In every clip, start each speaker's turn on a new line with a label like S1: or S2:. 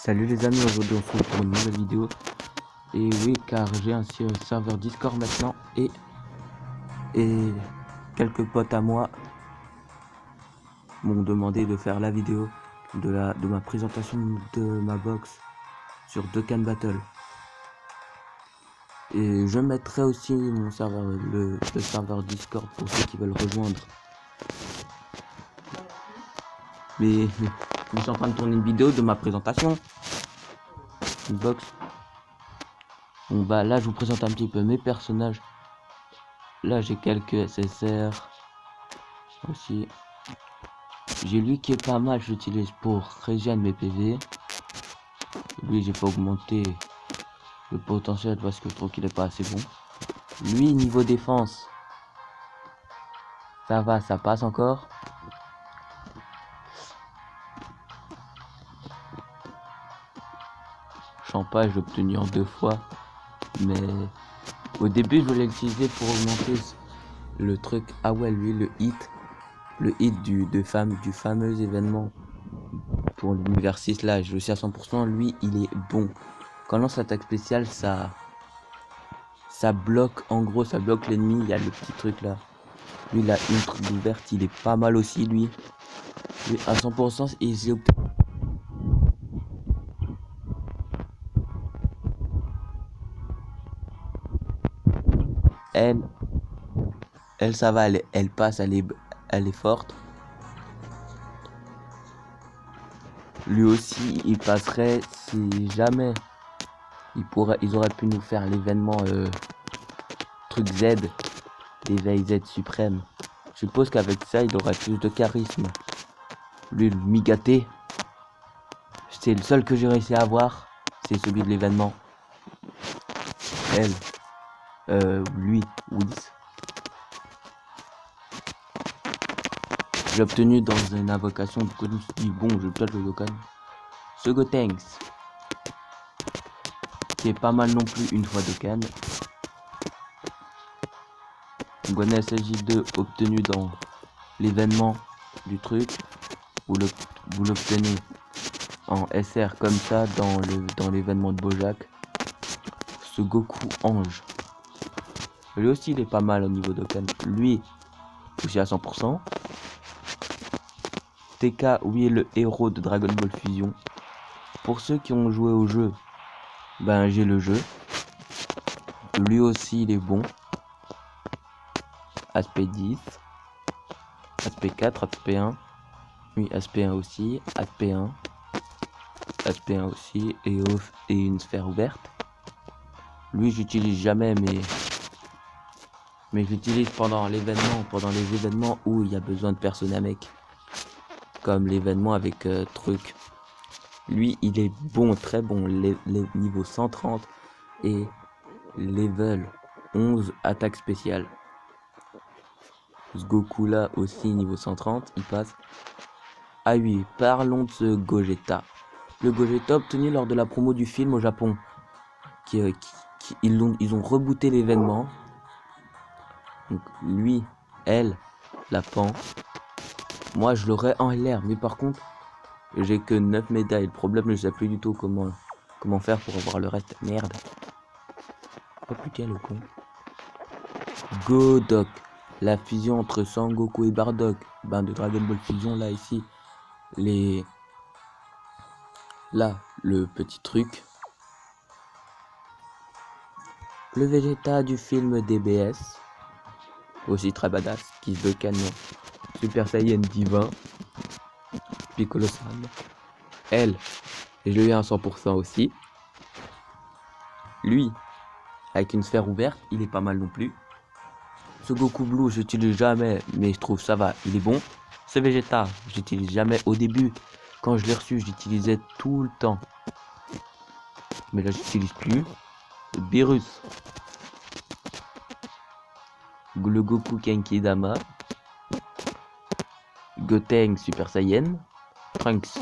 S1: Salut les amis, aujourd'hui on se retrouve pour une nouvelle vidéo. Et oui, car j'ai un serveur Discord maintenant et quelques potes à moi m'ont demandé de faire la vidéo de ma présentation de ma box sur Dokkan Battle. Et je mettrai aussi mon serveur, le serveur Discord pour ceux qui veulent rejoindre. Mais je suis en train de tourner une vidéo de ma présentation. Une box. Bon bah là je vous présente un petit peu mes personnages. Là j'ai quelques SSR aussi. J'ai lui qui est pas mal, j'utilise pour régénérer mes PV. Lui j'ai pas augmenté le potentiel parce que je trouve qu'il est pas assez bon. Lui niveau défense, ça va, ça passe encore. Champagne j'ai obtenu en 2 fois. Mais au début je voulais l'utiliser pour augmenter le truc. Ah ouais, lui le hit du fameux événement pour l'univers 6 là, je le sais à 100%, lui il est bon. Quand on lance l'attaque spéciale, ça bloque, en gros ça bloque l'ennemi. Il y a le petit truc là, lui la ultra ouverte, il est pas mal aussi lui à 100%. Et j'ai elle ça va, elle passe, elle est forte. Lui aussi il passerait si jamais ils auraient pu nous faire l'événement truc Z, l'éveil Z suprême. Je suppose qu'avec ça il aurait plus de charisme. Lui le Migaté, c'est le seul que j'ai réussi à avoir, c'est celui de l'événement. Lui, Wills. J'ai obtenu dans une invocation, du coup je me suis dit bon, je vais peut-être le Dokkan. Ce Gotenks, qui est pas mal non plus une fois Dokkan. Gonne SJ2 obtenu dans l'événement du truc. Vous l'obtenez en SR comme ça dans l'événement de Bojack. Ce Goku Ange. Lui aussi il est pas mal au niveau Dokkan. Lui aussi à 100%. TK, oui, est le héros de Dragon Ball Fusion. Pour ceux qui ont joué au jeu, ben j'ai le jeu. Lui aussi il est bon. Aspect 10. Aspect 4, aspect 1. Oui, aspect 1 aussi. Aspect 1. Aspect 1 aussi. Et une sphère ouverte. Lui j'utilise jamais, mais j'utilise pendant les événements où il y a besoin de personnes à mec. Comme l'événement avec truc. Lui il est bon, très bon. Les niveaux 130 et level 11 attaque spéciale. Ce Goku là aussi niveau 130, il passe. Ah oui, parlons de ce Gogeta. Le Gogeta obtenu lors de la promo du film au Japon. Ils ont rebooté l'événement. Donc lui, elle, la pan. Moi je l'aurais en LR, mais par contre, j'ai que 9 médailles. Le problème, je sais plus du tout comment faire pour avoir le reste. Merde. Oh putain le con. Godok. La fusion entre Sangoku et Bardock. Ben de Dragon Ball Fusion là ici. Là, le petit truc. Le Vegeta du film DBS. Aussi très badass. Qui se canon. Super Saiyan divin. Piccolo-san. Elle. Et je l'ai eu à 100% aussi. Lui. Avec une sphère ouverte. Il est pas mal non plus. Ce Goku Blue, j'utilise jamais. Mais je trouve ça va. Il est bon. Ce Vegeta. J'utilise jamais. Au début. Quand je l'ai reçu, j'utilisais tout le temps. Mais là, j'utilise plus. Beerus. Le Goku Genkidama. Gotenks Super Saiyan. Trunks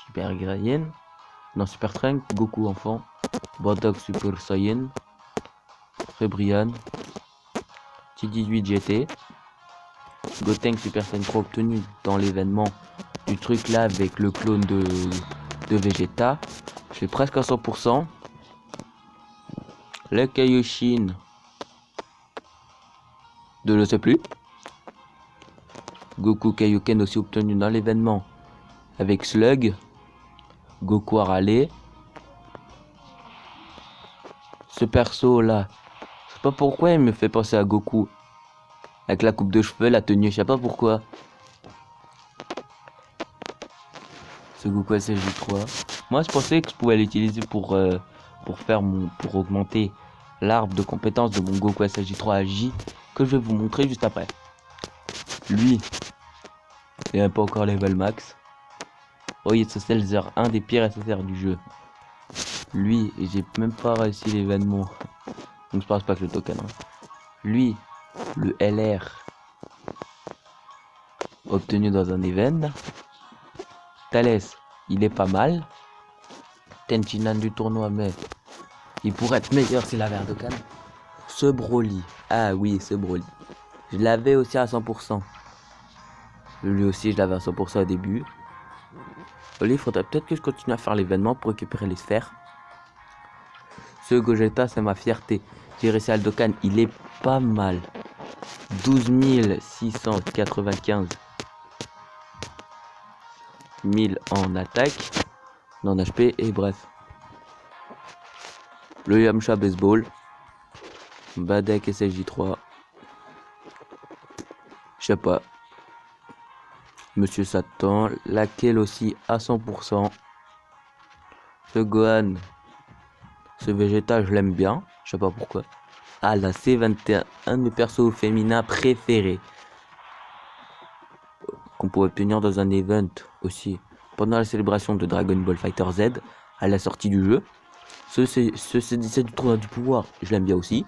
S1: Super Saiyan. Non, Super Trunks. Goku enfant. Bardock Super Saiyan. Febrian. T18 GT. Gotenks Super Saiyan Pro obtenu dans l'événement du truc là avec le clone de Vegeta. Je l'ai presque à 100%. Le Kaioshin de je sais plus. Goku Kaioken aussi obtenu dans l'événement avec Slug. Goku a râlé. Ce perso là, je sais pas pourquoi il me fait penser à Goku. Avec la coupe de cheveux, la tenue, je sais pas pourquoi. Ce Goku SSJ3. Moi je pensais que je pouvais l'utiliser pour augmenter l'arbre de compétences de mon Goku SSJ3 à J, que je vais vous montrer juste après. Lui, il n'a pas encore level max. Oh, il est SSR, un des pires SSR du jeu. Lui, j'ai même pas réussi l'événement. Donc je pense pas que le token. Hein. Lui, le LR obtenu dans un event. Thales, il est pas mal. Tenchinan du tournoi, mais il pourrait être meilleur s'il avait un Dokkan. Ce Broly, ah oui, ce Broly. Je l'avais aussi à 100%. Lui aussi, je l'avais à 100% au début. Il faudrait peut-être que je continue à faire l'événement pour récupérer les sphères. Ce Gogeta, c'est ma fierté. J'ai réussi à le Dokkan, il est pas mal. 12 695 1000 en attaque, en HP et bref. Le Yamcha Baseball, Badek SSJ3, je sais pas. Monsieur Satan, laquelle aussi à 100%. Ce Gohan, ce Vegeta, je l'aime bien, je sais pas pourquoi. Ah, la C21, un de mes persos féminins préférés. Qu'on peut obtenir dans un event aussi. Pendant la célébration de Dragon Ball Fighter Z, à la sortie du jeu. Ce C17 du tournoi du pouvoir, je l'aime bien aussi.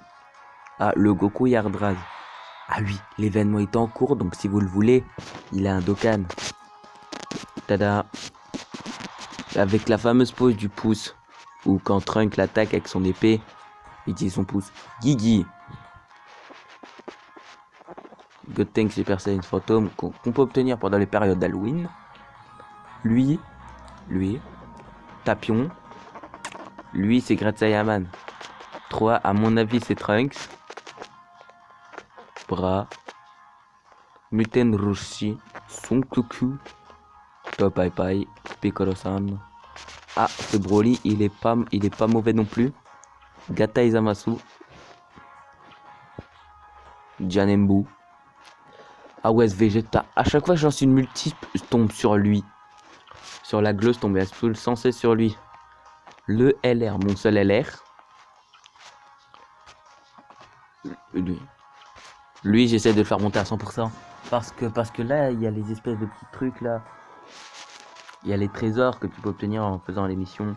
S1: Ah, le Goku Yardraz. Ah oui, l'événement est en cours, donc si vous le voulez, il a un Dokkan. Tada. Avec la fameuse pose du pouce, où quand Trunk l'attaque avec son épée, il utilise son pouce. Gigi. God Tank Super Saiyan Phantom qu'on peut obtenir pendant les périodes d'Halloween. Lui, Tapion. Lui, c'est Great Saiyaman. 3, à mon avis, c'est Trunks. Bras. Muten Roshi. Son Goku. Pai Pai. Piccolo-san. Ah, ce Broly, il est pas mauvais non plus. Gata Izamasu. Janembu. Ah ouais, ce Vegeta. À chaque fois que j'en suis une multiple, je tombe sur lui. Sur la glow, je tombe sans cesse sur lui. Le LR, mon seul LR. Lui, j'essaie de le faire monter à 100%. Parce que là, il y a les espèces de petits trucs là. Il y a les trésors que tu peux obtenir en faisant l'émission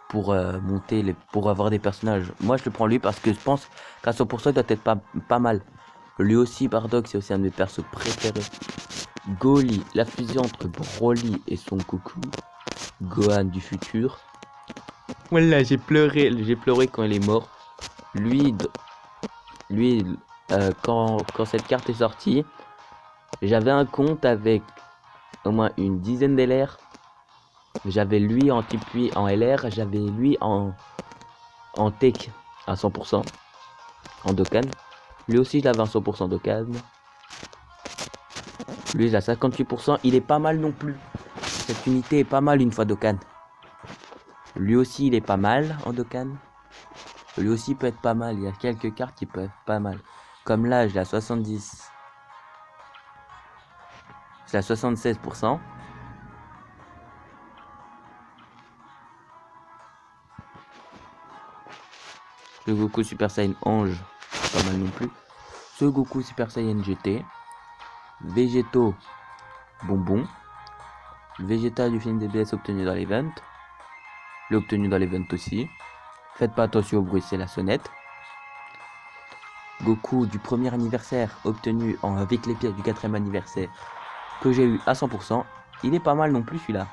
S1: pour monter, pour avoir des personnages. Moi, je le prends lui parce que je pense qu'à 100%, il doit être pas mal. Lui aussi, Bardock, c'est aussi un de mes persos préférés. Goli, la fusion entre Broly et Son Goku. Gohan du futur. Voilà, j'ai pleuré quand il est mort. Lui, quand cette carte est sortie, j'avais un compte avec au moins une dizaine d'LR. J'avais lui en type en LR, j'avais lui en tech à 100%, en Dokkan. Lui aussi, je l'avais en 100% Dokkan. Lui, il a 58%, il est pas mal non plus. Cette unité est pas mal une fois Dokkan. Lui aussi, il est pas mal en Dokkan. Lui aussi peut être pas mal, il y a quelques cartes qui peuvent être pas mal. Comme là, j'ai la 70. J'ai la 76%. Le Goku Super Saiyan Ange, pas mal non plus. Ce Goku Super Saiyan GT. Végétaux Bonbon. Vegeta du film DBS obtenu dans l'event. L'obtenu dans l'event aussi. Faites pas attention au bruit, c'est la sonnette. Goku du premier anniversaire obtenu avec les pièces du 4ème anniversaire que j'ai eu à 100%. Il est pas mal non plus celui-là.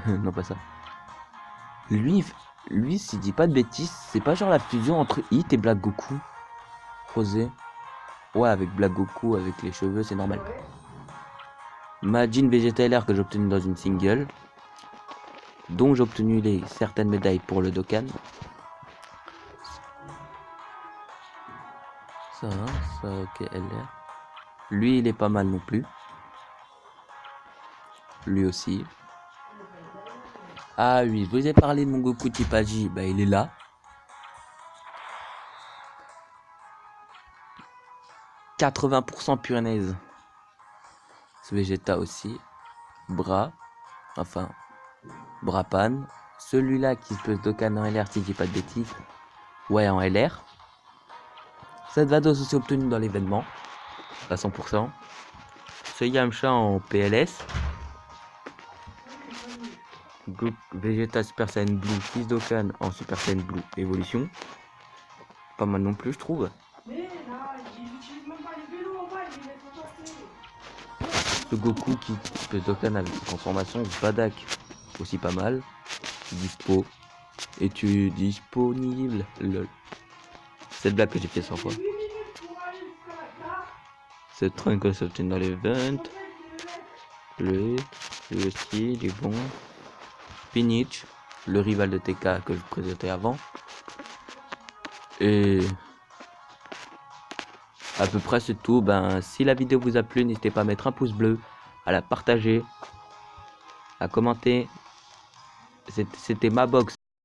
S1: Non, pas ça. Lui, si je dis pas de bêtises, c'est pas genre la fusion entre Hit et Black Goku. Rosé. Ouais, avec Black Goku, avec les cheveux, c'est normal. Majin Vegeta LR que j'ai obtenu dans une single. dont j'ai obtenu certaines médailles pour le Dokkan. Ça, ok, LR. Lui, il est pas mal non plus. Lui aussi. Ah oui, je vous ai parlé de mon Goku Type-Agi, bah il est là. « 80% punaise. Ce Vegeta aussi. Bras. Enfin, Brapan. Celui-là qui peut se Dokkan en LR si je dis pas de bêtises. Ouais, en LR. Cette Vados aussi obtenue dans l'événement. À 100%. Ce Yamcha en PLS. Vegeta Super Saiyan Blue, Fils Dokkan en Super Saiyan Blue Evolution. Pas mal non plus, je trouve. Le Goku qui peut Dokkan avec sa transformation. Badak, aussi pas mal. Dispo. Es-tu disponible? Lol. Cette blague que j'ai fait 100 fois. Ce Trunk que s'obtient dans l'event. Lui aussi, il est bon. Pinich, le rival de TK que je vous présentais avant. Et à peu près c'est tout. Ben, si la vidéo vous a plu, n'hésitez pas à mettre un pouce bleu, à la partager, à commenter. C'était ma box